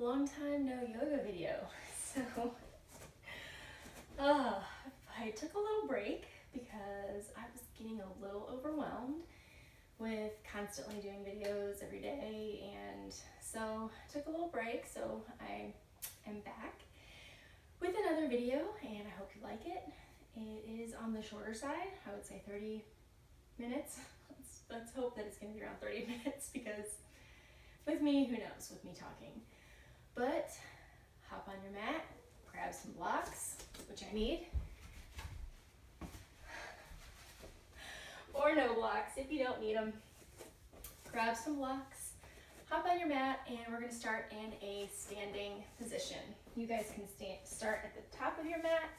long time no yoga video. So I took a little break because I was getting a little overwhelmed with constantly doing videos every day, and so I took a little break. So I am back with another video, and I hope you like it. It is on the shorter side. I would say 30 minutes. Let's hope that it's going to be around 30 minutes, because with me, who knows, with me talking. But hop on your mat, grab some blocks, which I need, or no blocks if you don't need them. Grab some blocks, hop on your mat, and we're going to start in a standing position. You guys can start at the top of your mat.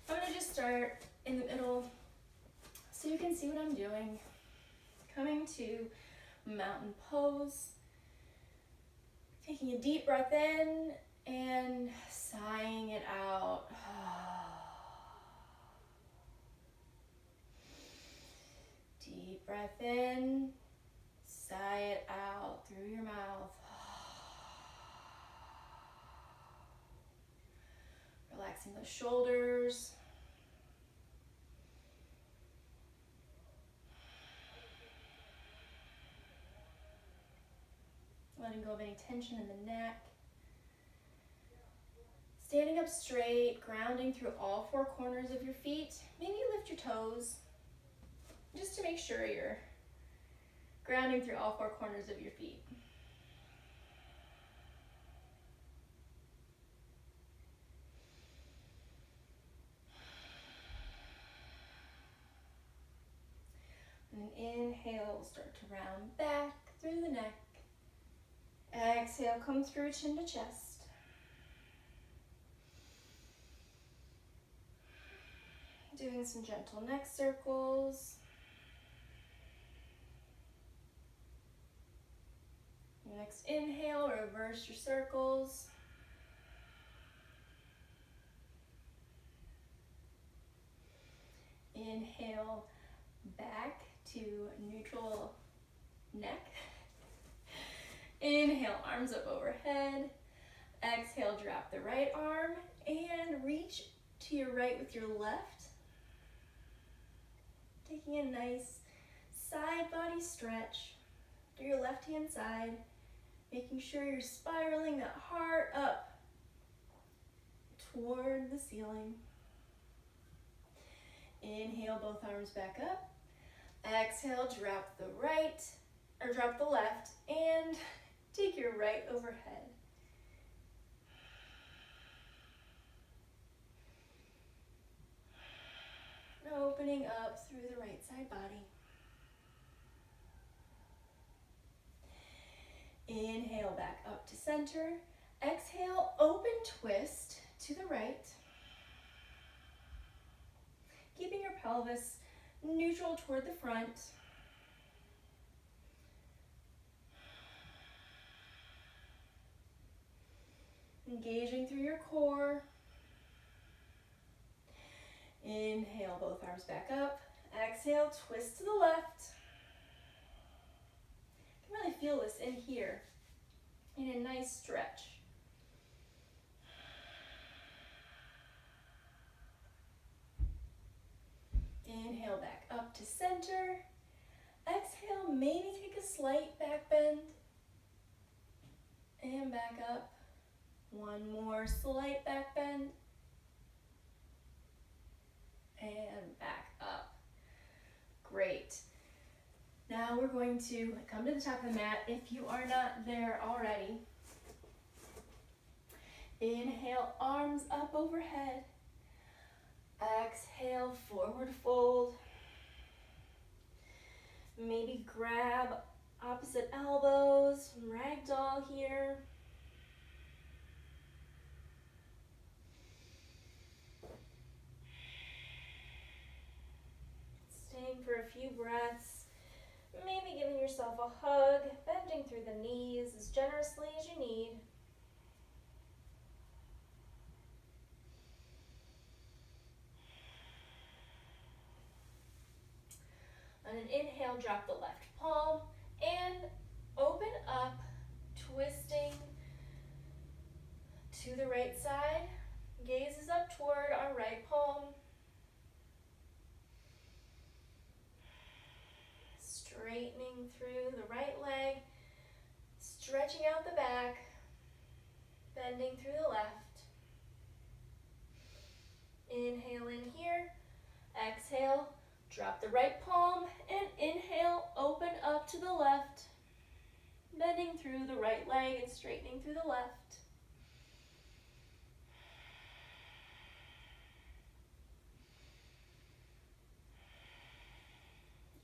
I'm going to just start in the middle so you can see what I'm doing. Coming to mountain pose. Taking a deep breath in and sighing it out. Deep breath in, sigh it out through your mouth. Relaxing the shoulders. Letting go of any tension in the neck. Standing up straight, grounding through all four corners of your feet. Maybe lift your toes, just to make sure you're grounding through all four corners of your feet. And inhale, start to round back through the neck. Exhale, come through chin to chest. Doing some gentle neck circles. Next inhale, reverse your circles. Inhale, back to neutral neck. Inhale, arms up overhead. Exhale, drop the right arm and reach to your right with your left. Taking a nice side body stretch through your left hand side, making sure you're spiraling that heart up toward the ceiling. Inhale, both arms back up. Exhale, drop the left, and take your right overhead. Opening up through the right side body. Inhale, back up to center. Exhale, open twist to the right. Keeping your pelvis neutral toward the front. Engaging through your core. Inhale, both arms back up. Exhale, twist to the left. You can really feel this in here in a nice stretch. Inhale, back up to center. Exhale, maybe take a slight back bend. And back up. One more slight back bend. And back up. Great. Now we're going to come to the top of the mat if you are not there already. Inhale, arms up overhead. Exhale, forward fold. Maybe grab opposite elbows, ragdoll here. Staying for a few breaths, maybe giving yourself a hug, bending through the knees as generously as you need. On an inhale, drop the left palm and open up, twisting to the right side. Gaze is up toward our right palm. Straightening through the right leg, stretching out the back, bending through the left. Inhale in here, exhale, drop the right palm, and inhale, open up to the left, bending through the right leg and straightening through the left.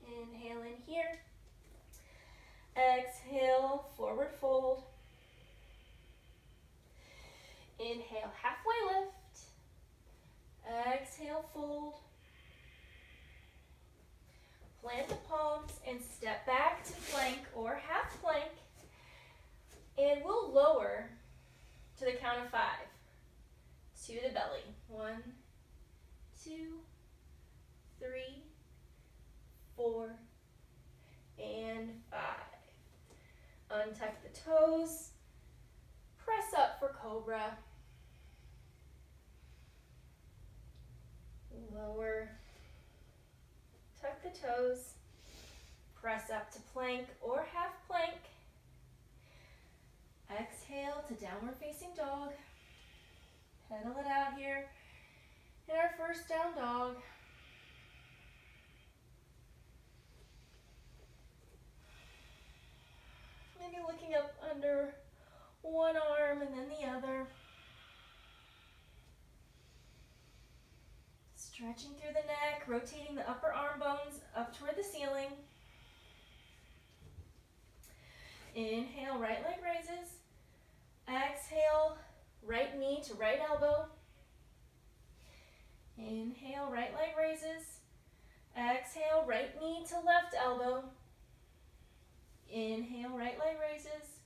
Inhale in here, exhale, forward fold. Inhale, halfway lift, exhale, fold. Plant the palms and step back to plank or half plank. And we'll lower to the count of 5 to the belly. 1, 2, 3, 4, and 5. Untuck the toes. Press up for cobra. Lower. Tuck the toes. Press up to plank or half plank. Exhale to downward facing dog. Pedal it out here in our first down dog. Maybe looking up under one arm and then the other. Stretching through the neck, rotating the upper arm bones up toward the ceiling. Inhale, right leg raises. Exhale, right knee to right elbow. Inhale, right leg raises. Exhale, right knee to left elbow. Inhale, right leg raises.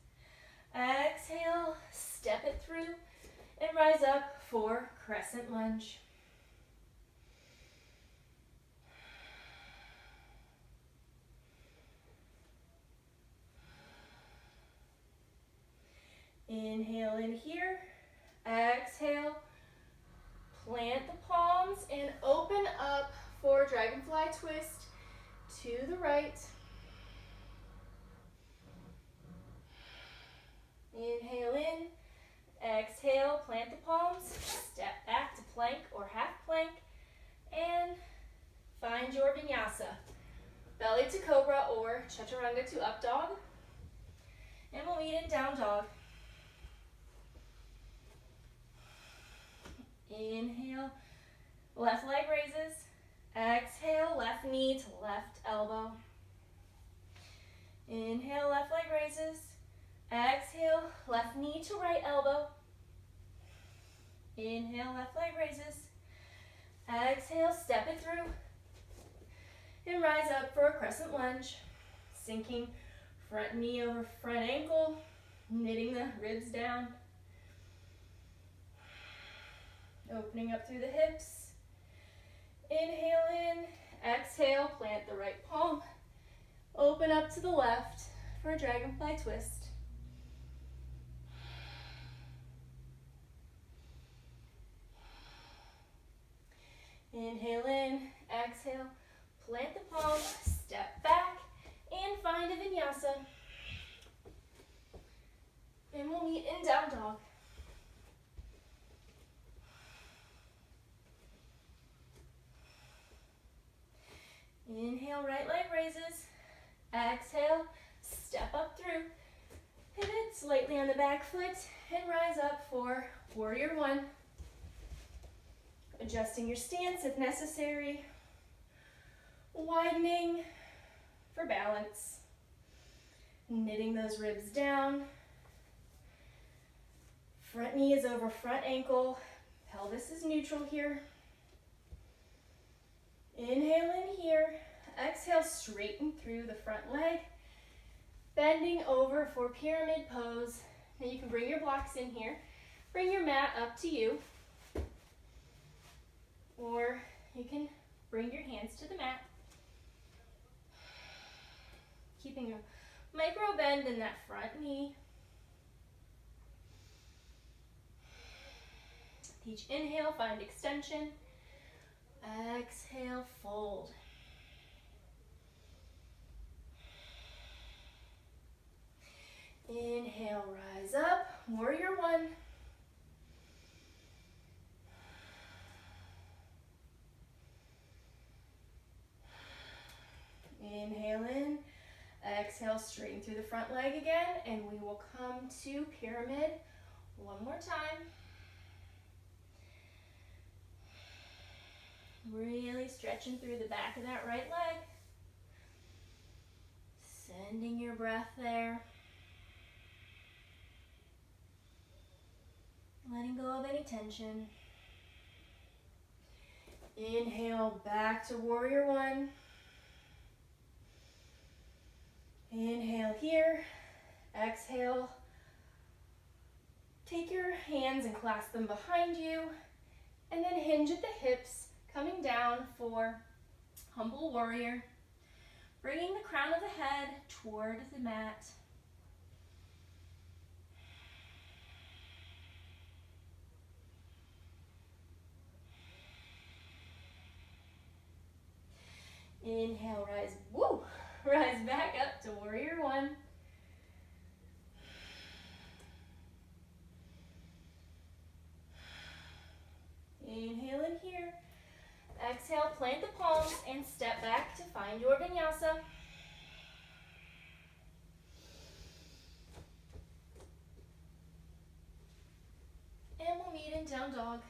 Exhale, step it through and rise up for crescent lunge. Inhale in here, exhale, plant the palms and open up for dragonfly twist to the right. Inhale in, exhale, plant the palms, step back to plank or half plank, and find your vinyasa. Belly to cobra or chaturanga to up dog, and we'll meet in down dog. Inhale, left leg raises. Exhale, left knee to left elbow. Inhale, left leg raises. Exhale, left knee to right elbow. Inhale, left leg raises. Exhale, step it through. And rise up for a crescent lunge. Sinking front knee over front ankle, knitting the ribs down. Opening up through the hips. Inhale in, exhale, plant the right palm. Open up to the left for a dragonfly twist. Inhale in, exhale, plant the palm, step back, and find a vinyasa. And we'll meet in down dog. Inhale, right leg raises. Exhale, step up through. Pivot slightly on the back foot and rise up for warrior one. Adjusting your stance if necessary. Widening for balance. Knitting those ribs down. Front knee is over front ankle. Pelvis is neutral here. Inhale in here. Exhale, straighten through the front leg. Bending over for pyramid pose. Now you can bring your blocks in here. Bring your mat up to you. Or you can bring your hands to the mat. Keeping a micro bend in that front knee. Each inhale, find extension. Exhale, fold. Inhale, rise up, warrior one. Inhale in, exhale, straighten through the front leg again, and we will come to pyramid one more time. Really stretching through the back of that right leg. Sending your breath there. Letting go of any tension. Inhale, back to warrior one. Inhale here. Exhale. Take your hands and clasp them behind you. And then hinge at the hips, coming down for humble warrior. Bringing the crown of the head toward the mat. Inhale, rise, woo! Rise back up to warrior one. Inhale in here. Exhale, plant the palms and step back to find your vinyasa. And we'll meet in down dog.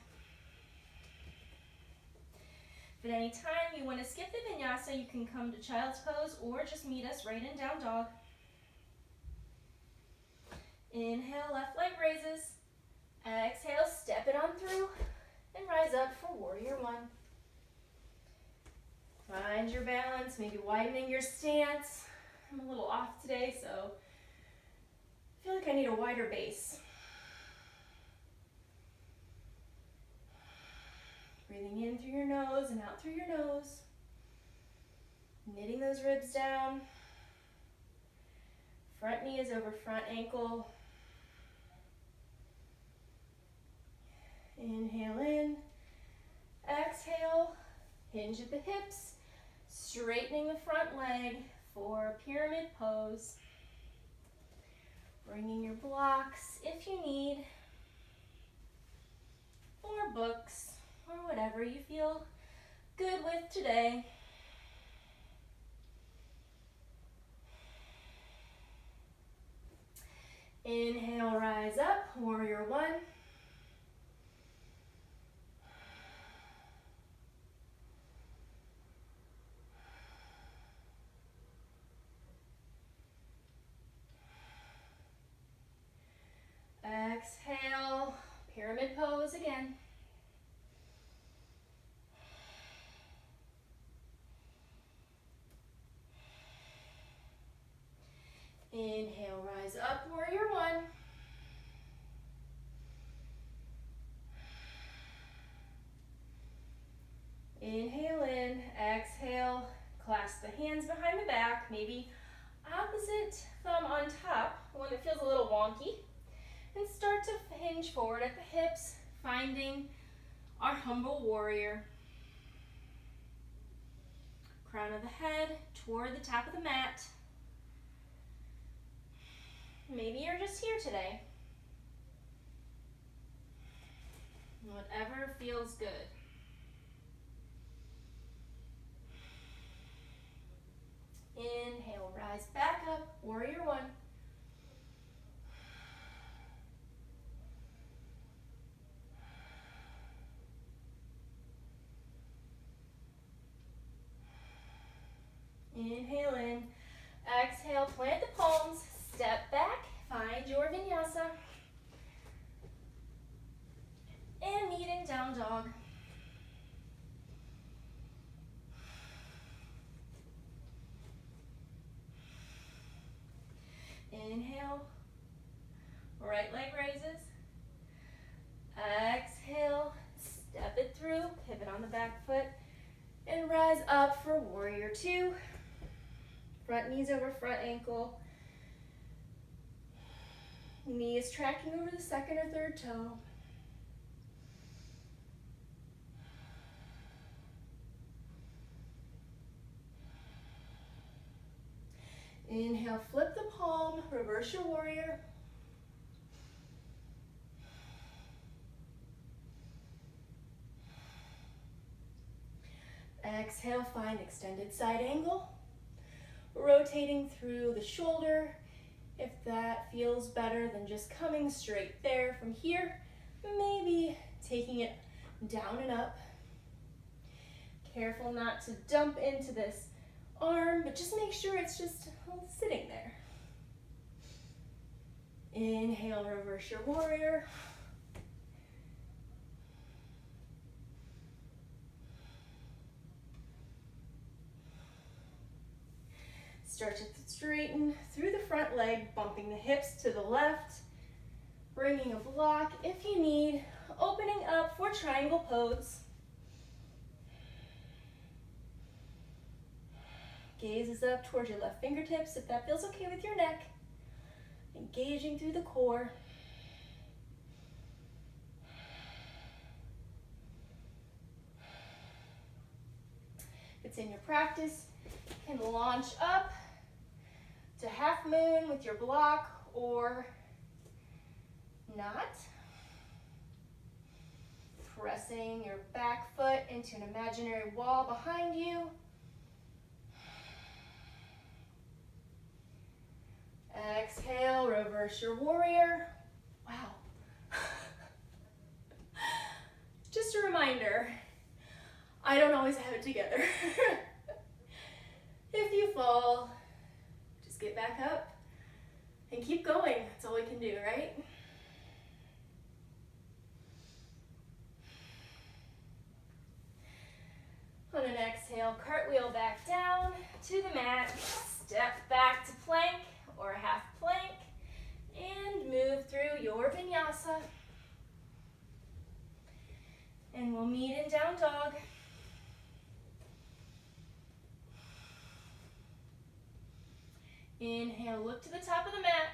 If at any time you want to skip the vinyasa, you can come to child's pose or just meet us right in down dog. Inhale, left leg raises. Exhale, step it on through and rise up for warrior one. Find your balance, maybe widening your stance. I'm a little off today, so I feel like I need a wider base. Breathing in through your nose and out through your nose. Knitting those ribs down. Front knee is over front ankle. Inhale in. Exhale. Hinge at the hips. Straightening the front leg for pyramid pose. Bringing your blocks if you need. Or books. Or whatever you feel good with today. Inhale, rise up, warrior one. Exhale, pyramid pose again. Inhale, rise up, warrior one. Inhale in, exhale, clasp the hands behind the back, maybe opposite thumb on top, one that feels a little wonky, and start to hinge forward at the hips, finding our humble warrior. Crown of the head toward the top of the mat. Maybe you're just here today. Whatever feels good. Inhale, rise back up, warrior one. Inhale in, exhale, plant the palms, step back, find your vinyasa. And meet in down dog. Inhale, right leg raises. Exhale, step it through, pivot on the back foot, and rise up for warrior two. Front knees over front ankle. Knee is tracking over the second or third toe. Inhale, flip the palm, reverse your warrior. Exhale, find extended side angle. Rotating through the shoulder. If that feels better than just coming straight there from here, maybe taking it down and up. Careful not to dump into this arm, but just make sure it's just sitting there. Inhale, reverse your warrior. Start to straighten through the front leg, bumping the hips to the left, bringing a block if you need, opening up for triangle pose. Gaze is up towards your left fingertips if that feels okay with your neck. Engaging through the core. If it's in your practice, you can launch up to half moon with your block or not. Pressing your back foot into an imaginary wall behind you. Exhale, reverse your warrior. Wow. Just a reminder, I don't always have it together. If you fall, just get back up and keep going. That's all we can do, right? On an exhale, cartwheel back down to the mat. Step back to plank or half plank and move through your vinyasa. And we'll meet in down dog. Inhale, look to the top of the mat.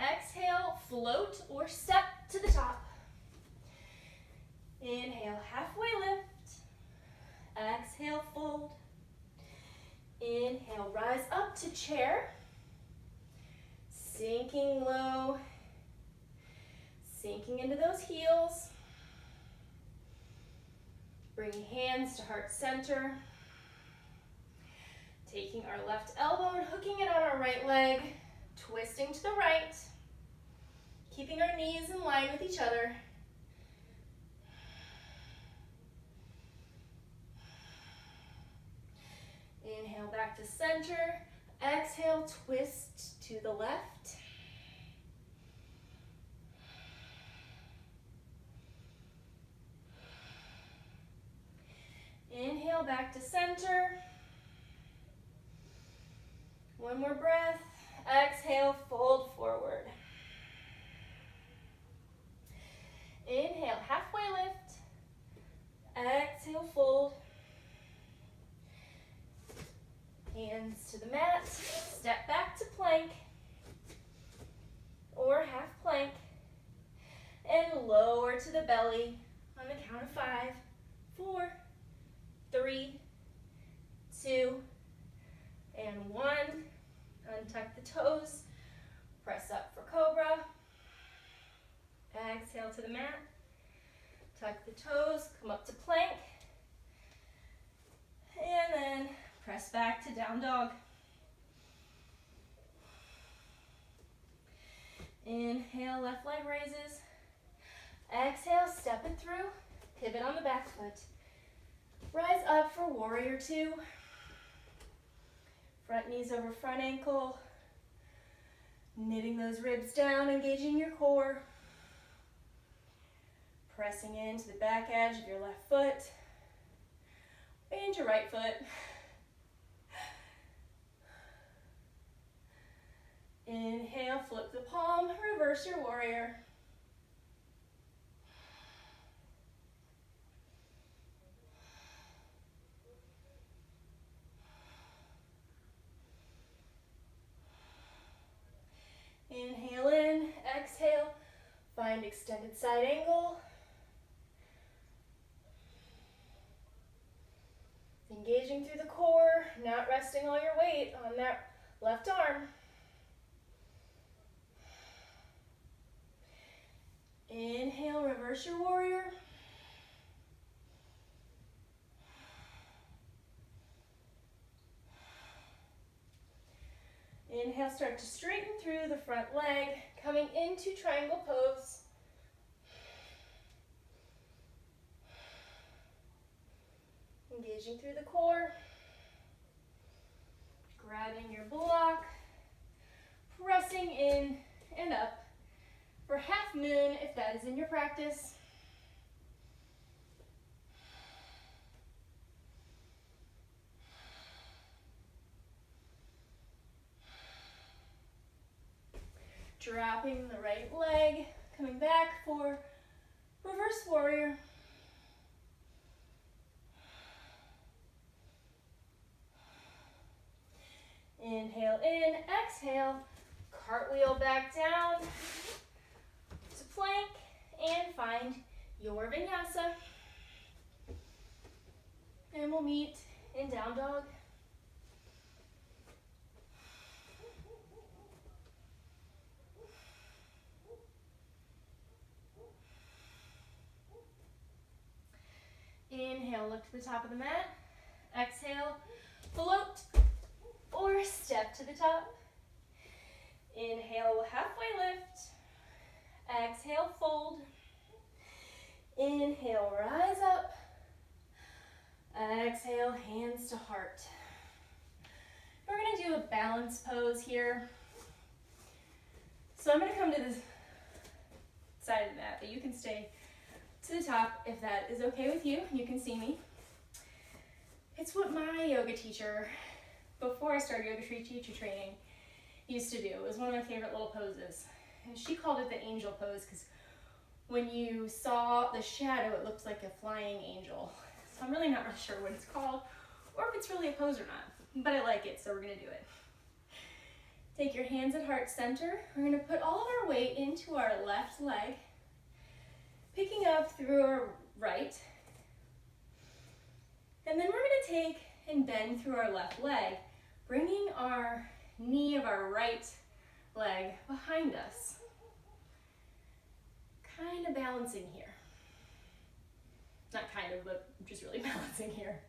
Exhale, float or step to the top. Inhale, halfway lift. Exhale, fold. Inhale, rise up to chair. Sinking low. Sinking into those heels. Bringing hands to heart center. Taking our left elbow and hooking it on our right leg. Twisting to the right. Keeping our knees in line with each other. Inhale back to center. Exhale, twist to the left. Inhale back to center. One more breath. Exhale, fold forward. Inhale, halfway lift. Exhale, fold. Hands to the mat. Step back to plank or half plank. And lower to the belly on the count of 5, 4, 3, 2, and 1. Untuck the toes. Press up for cobra. Exhale to the mat. Tuck the toes. Come up to plank. And then press back to down dog. Inhale, left leg raises. Exhale, step it through. Pivot on the back foot. Rise up for warrior 2. Front knees over front ankle. Knitting those ribs down, engaging your core. Pressing into the back edge of your left foot. And your right foot. Inhale, flip the palm, reverse your warrior. Inhale in, exhale, find extended side angle. Engaging through the core, not resting all your weight on that left arm. Inhale, reverse your warrior. Inhale, start to straighten through the front leg, coming into triangle pose. Engaging through the core. Grabbing your block, pressing in and up for half moon if that is in your practice. Dropping the right leg, coming back for reverse warrior. Inhale in, exhale, cartwheel back down to plank and find your vinyasa. And we'll meet in down dog. Inhale, look to the top of the mat. Exhale, float or step to the top. Inhale, halfway lift. Exhale, fold. Inhale, rise up. Exhale, hands to heart. We're going to do a balance pose here. So I'm going to come to this side of the mat, but you can stay to the top if that is okay with you. You can see me. It's what my yoga teacher, before I started yoga teacher training, used to do. It was one of my favorite little poses. And she called it the angel pose because when you saw the shadow, it looked like a flying angel. So I'm really not really sure what it's called or if it's really a pose or not, but I like it, so we're gonna do it. Take your hands at heart center. We're gonna put all of our weight into our left leg, picking up through our right. And then we're gonna take and bend through our left leg, bringing our knee of our right leg behind us. Kind of balancing here. Not kind of, but just really balancing here.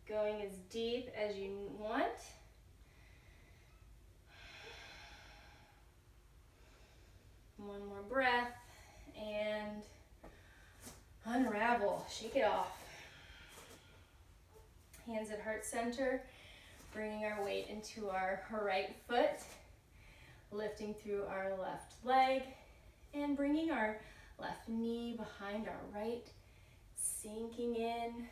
Going as deep as you want. One more breath and unravel, shake it off. Hands at heart center, bringing our weight into our right foot, lifting through our left leg, and bringing our left knee behind our right, sinking in.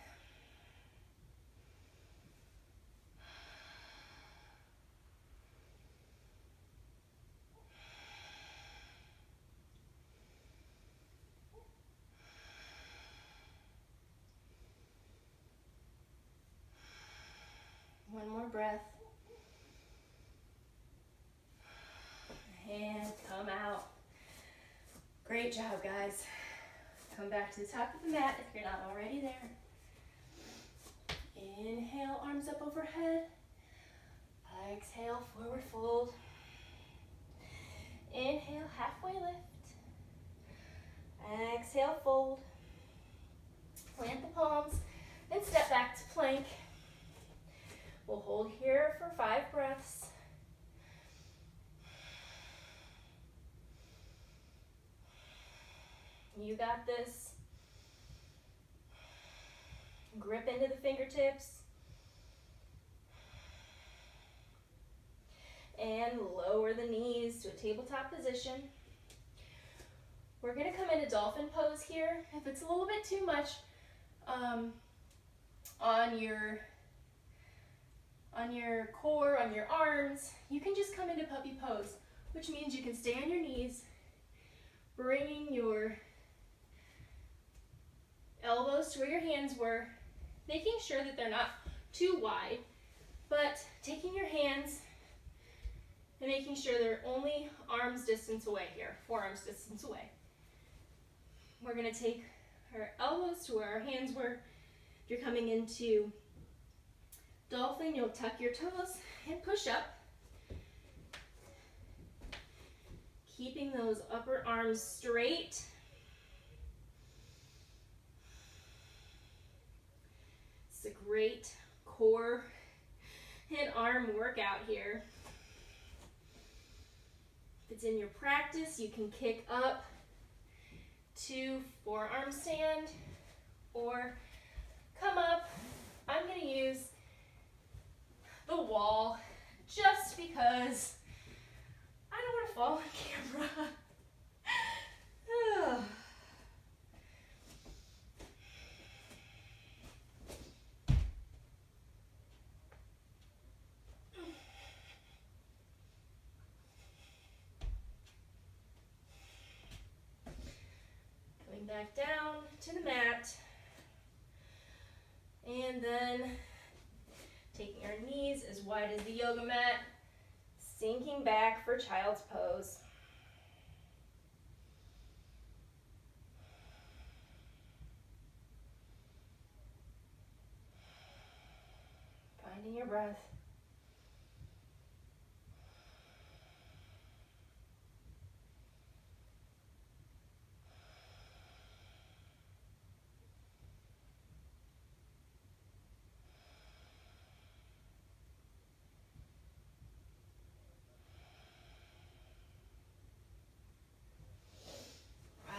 One more breath. And come out. Great job, guys. Come back to the top of the mat if you're not already there. Inhale, arms up overhead. Exhale, forward fold. Inhale, halfway lift. Exhale, fold. Plant the palms and step back to plank. We'll hold here for 5 breaths. You got this. Grip into the fingertips. And lower the knees to a tabletop position. We're going to come into Dolphin Pose here. If it's a little bit too much on your core, on your arms, you can just come into puppy pose, which means you can stay on your knees, bringing your elbows to where your hands were, making sure that they're not too wide, but taking your hands and making sure they're only arm's distance away here, forearm's distance away. We're going to take our elbows to where our hands were. If you're coming into dolphin, you'll tuck your toes and push up. Keeping those upper arms straight. It's a great core and arm workout here. If it's in your practice, you can kick up to forearm stand or come up. I'm going to use the wall just because I don't want to fall on camera. Coming back down to the mat. And then taking our knees as wide as the yoga mat, sinking back for child's pose. Finding your breath.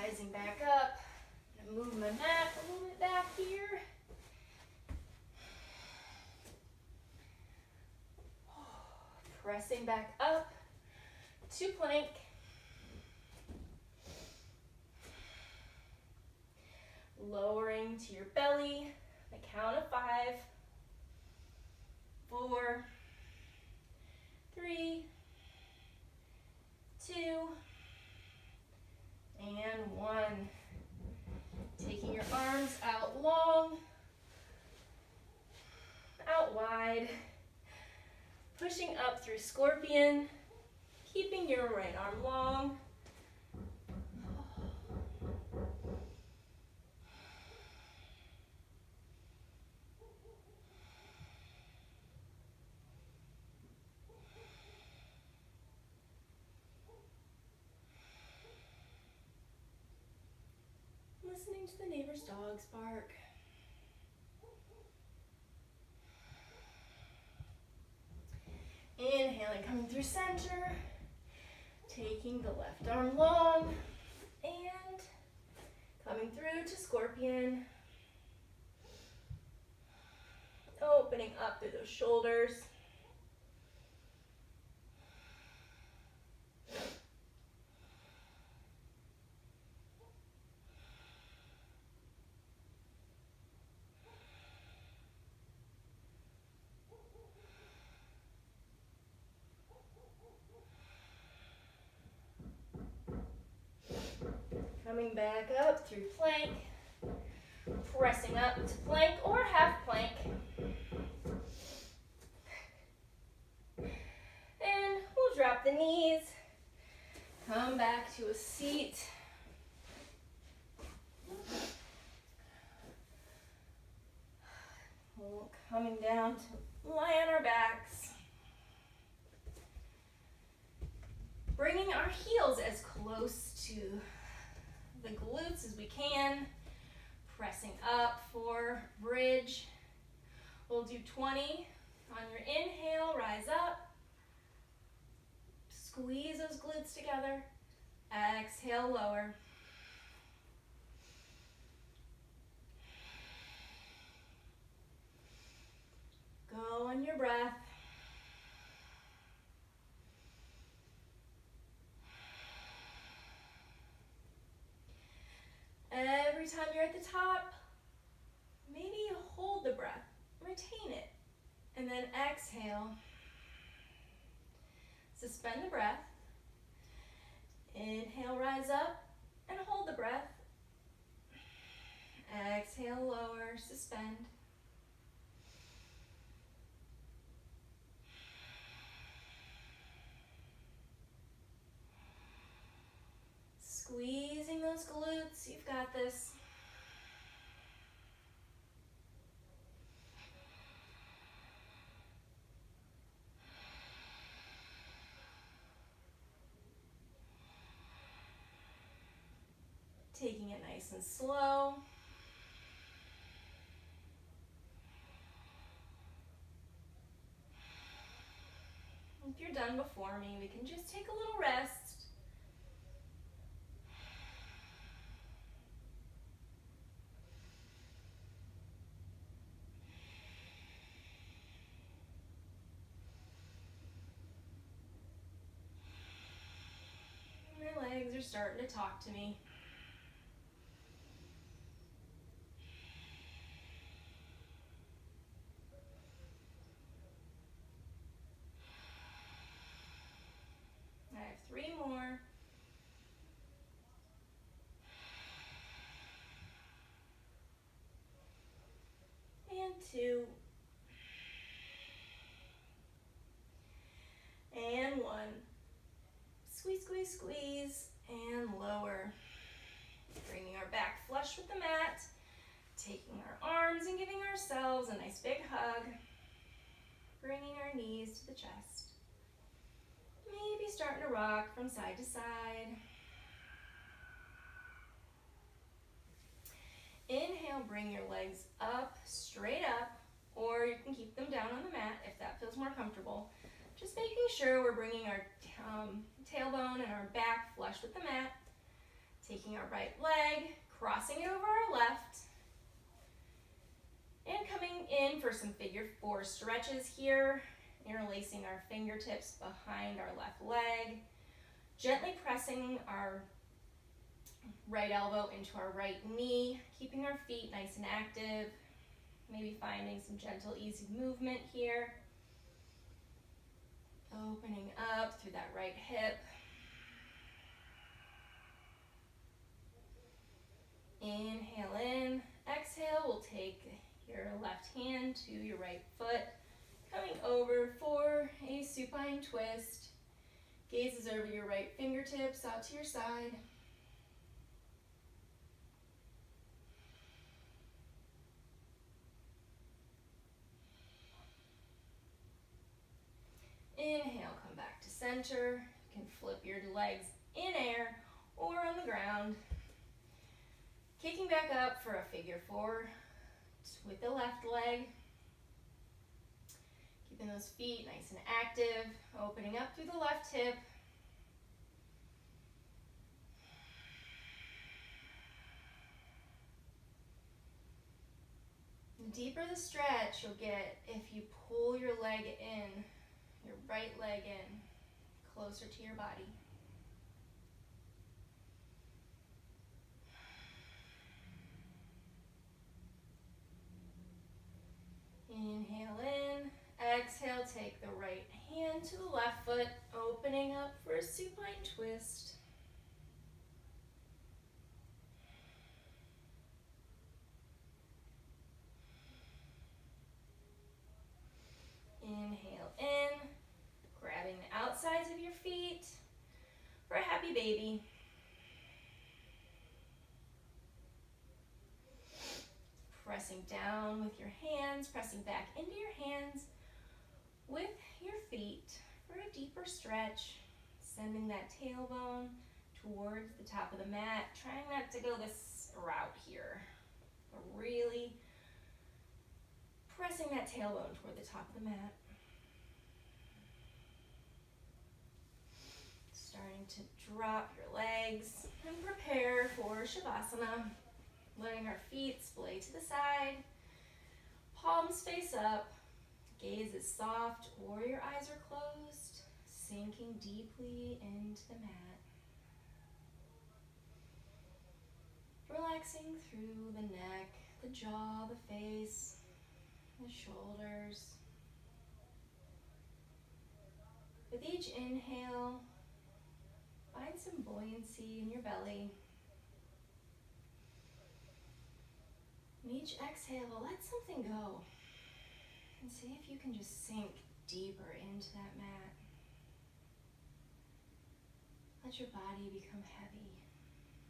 Rising back up. I'm gonna move my mat a little bit back here. Pressing back up to plank. Lowering to your belly, the count of 5, 4, 3, 2, and 1. Taking your arms out long, out wide. Pushing up through scorpion, keeping your right arm long. Listening to the neighbor's dogs bark. Inhaling, coming through center, taking the left arm long, and coming through to scorpion. Opening up through those shoulders. Coming back up through plank, pressing up to plank or half plank. And we'll drop the knees, come back to a seat. Coming down to lie on our backs. Bringing our heels as close to the glutes as we can. Pressing up for bridge. We'll do 20. On your inhale, rise up. Squeeze those glutes together. Exhale, lower. Go on your breath. Every time you're at the top, maybe you hold the breath, retain it, and then exhale. Suspend the breath. Inhale, rise up, and hold the breath. Exhale, lower, suspend. Squeezing those glutes, you've got this. Taking it nice and slow. If you're done before me, we can just take a little rest. My legs are starting to talk to me. I have 3 more. And 2. And 1. Squeeze, squeeze, squeeze, and lower. Bringing our back flush with the mat, taking our arms and giving ourselves a nice big hug. Bringing our knees to the chest. Maybe starting to rock from side to side. Inhale, bring your legs up, straight up, or you can keep them down on the mat if that feels more comfortable. Just making sure we're bringing our tailbone and our back flush with the mat. Taking our right leg, crossing it over our left, and coming in for some figure 4 stretches here, interlacing our fingertips behind our left leg, gently pressing our right elbow into our right knee, keeping our feet nice and active, maybe finding some gentle, easy movement here. Opening up through that right hip. Inhale in, exhale, we'll take your left hand to your right foot, coming over for a supine twist. Gazes over your right fingertips out to your side. Inhale, come back to center. You can flip your legs in air or on the ground. Kicking back up for a figure 4 with the left leg. Keeping those feet nice and active, opening up through the left hip. The deeper the stretch you'll get if you pull your leg in, your right leg in, closer to your body. Inhale in, exhale, take the right hand to the left foot, opening up for a supine twist. Inhale in, grabbing the outsides of your feet for a happy baby. Pressing down with your hands, pressing back into your hands with your feet for a deeper stretch. Sending that tailbone towards the top of the mat. Trying not to go this route here, but really pressing that tailbone toward the top of the mat. Starting to drop your legs and prepare for Shavasana. Letting our feet splay to the side, palms face up, gaze is soft or your eyes are closed, sinking deeply into the mat. Relaxing through the neck, the jaw, the face, the shoulders. With each inhale, find some buoyancy in your belly. And each exhale, let something go. And see if you can just sink deeper into that mat. Let your body become heavy.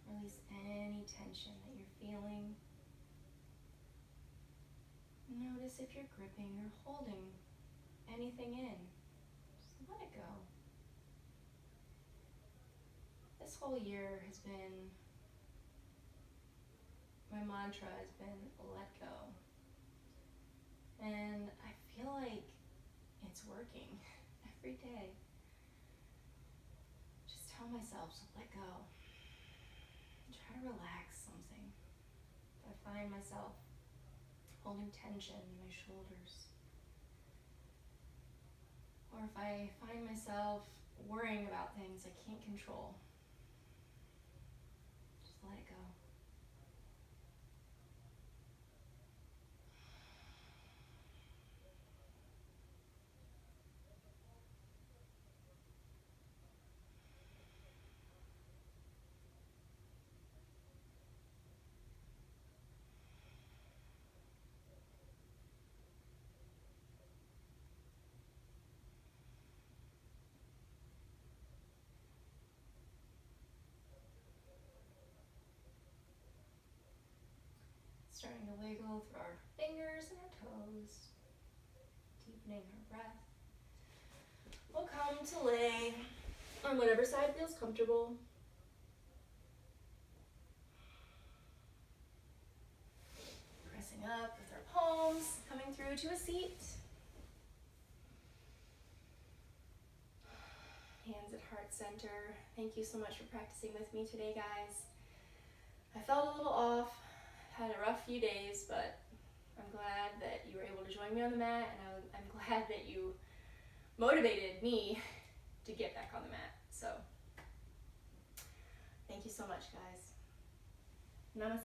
Release any tension that you're feeling. Notice if you're gripping or holding anything in. Just let it go. This whole year has been my mantra has been let go. And I feel like it's working every day. Just tell myself to let go. Try to relax something. If I find myself holding tension in my shoulders, or if I find myself worrying about things I can't control, just let it go. Starting to wiggle through our fingers and our toes, deepening our breath. We'll come to lay on whatever side feels comfortable. Pressing up with our palms, coming through to a seat. Hands at heart center. Thank you so much for practicing with me today, guys. I felt a little off, had a rough few days, but I'm glad that you were able to join me on the mat, and I'm glad that you motivated me to get back on the mat. So, thank you so much, guys. Namaste.